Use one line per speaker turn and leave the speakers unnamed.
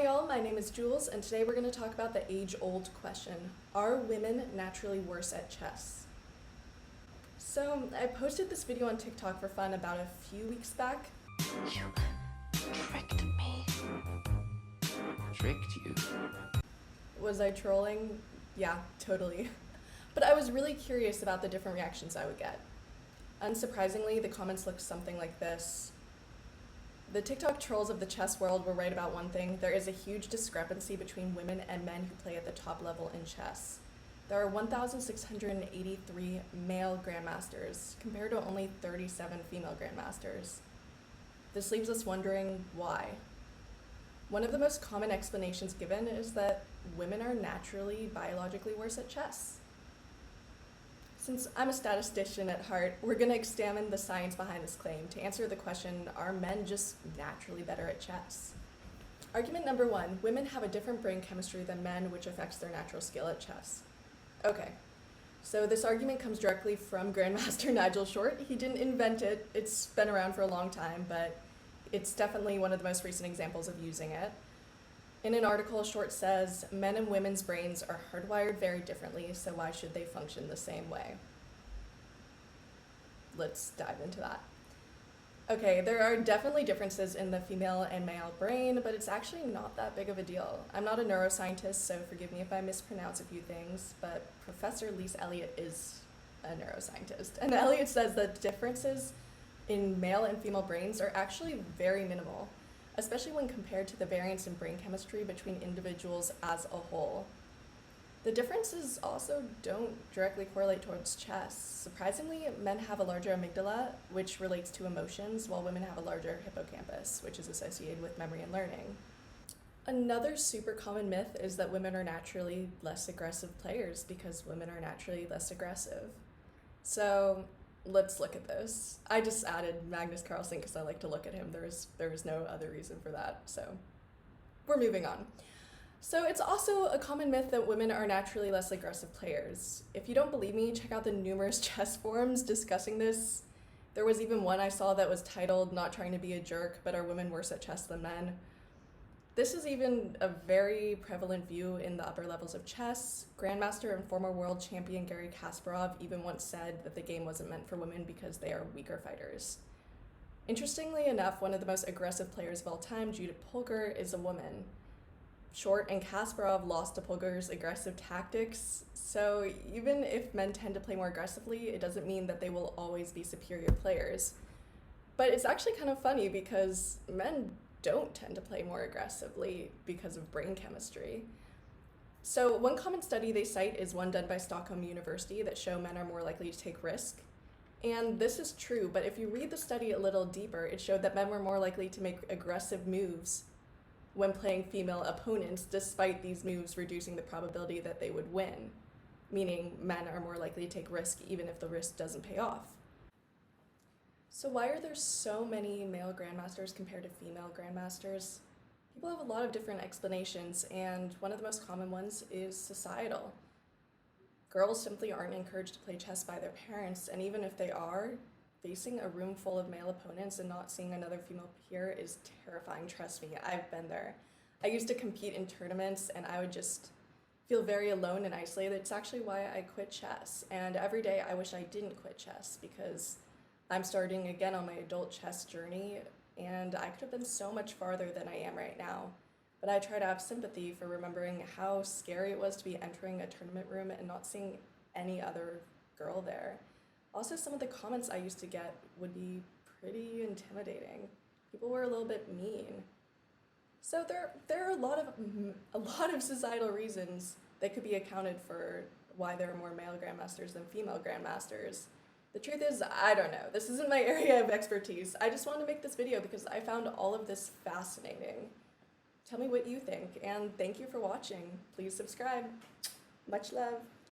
Hi y'all, my name is Jules, and today we're going to talk about the age-old question, are women naturally worse at chess? So, I posted this video on TikTok for fun about a few weeks back.
You tricked me.
Tricked you?
Was I trolling? Yeah, totally. But I was really curious about the different reactions I would get. Unsurprisingly, the comments looked something like this. The TikTok trolls of the chess world were right about one thing. There is a huge discrepancy between women and men who play at the top level in chess. There are 1,683 male grandmasters, compared to only 37 female grandmasters. This leaves us wondering why. One of the most common explanations given is that women are naturally biologically worse at chess. Since I'm a statistician at heart, we're going to examine the science behind this claim to answer the question, are men just naturally better at chess? Argument number one, women have a different brain chemistry than men, which affects their natural skill at chess. Okay, so this argument comes directly from Grandmaster Nigel Short. He didn't invent it, it's been around for a long time, but it's definitely one of the most recent examples of using it. In an article, Short says, men and women's brains are hardwired very differently, so why should they function the same way? Let's dive into that. Okay, there are definitely differences in the female and male brain, but it's actually not that big of a deal. I'm not a neuroscientist, so forgive me if I mispronounce a few things, but Professor Lise Elliott is a neuroscientist. And Elliott says that differences in male and female brains are actually very minimal, especially when compared to the variance in brain chemistry between individuals as a whole. The differences also don't directly correlate towards chess. Surprisingly, men have a larger amygdala, which relates to emotions, while women have a larger hippocampus, which is associated with memory and learning. Another super common myth is that women are naturally less aggressive players because women are naturally less aggressive. So let's look at this. I just added Magnus Carlsen because I like to look at him. There was no other reason for that, so we're moving on. So it's also a common myth that women are naturally less aggressive players. If you don't believe me, check out the numerous chess forums discussing this. There was even one I saw that was titled, "Not trying to be a jerk, but are women worse at chess than men?" This is even a very prevalent view in the upper levels of chess. Grandmaster and former world champion Garry Kasparov even once said that the game wasn't meant for women because they are weaker fighters. Interestingly enough, one of the most aggressive players of all time, Judith Polgar, is a woman. Short and Kasparov lost to Polgar's aggressive tactics, so even if men tend to play more aggressively, it doesn't mean that they will always be superior players. But it's actually kind of funny because men don't tend to play more aggressively because of brain chemistry. So one common study they cite is one done by Stockholm University that show men are more likely to take risk. And this is true, but if you read the study a little deeper, it showed that men were more likely to make aggressive moves when playing female opponents, despite these moves reducing the probability that they would win, meaning men are more likely to take risk even if the risk doesn't pay off. So why are there so many male grandmasters compared to female grandmasters? People have a lot of different explanations, and one of the most common ones is societal. Girls simply aren't encouraged to play chess by their parents, and even if they are, facing a room full of male opponents and not seeing another female peer is terrifying, trust me, I've been there. I used to compete in tournaments and I would just feel very alone and isolated. It's actually why I quit chess, and every day I wish I didn't quit chess because I'm starting again on my adult chess journey, and I could have been so much farther than I am right now. But I try to have sympathy for remembering how scary it was to be entering a tournament room and not seeing any other girl there. Also, some of the comments I used to get would be pretty intimidating. People were a little bit mean. So there are a lot of societal reasons that could be accounted for why there are more male grandmasters than female grandmasters. The truth is, I don't know. This isn't my area of expertise. I just wanted to make this video because I found all of this fascinating. Tell me what you think, and thank you for watching. Please subscribe. Much love.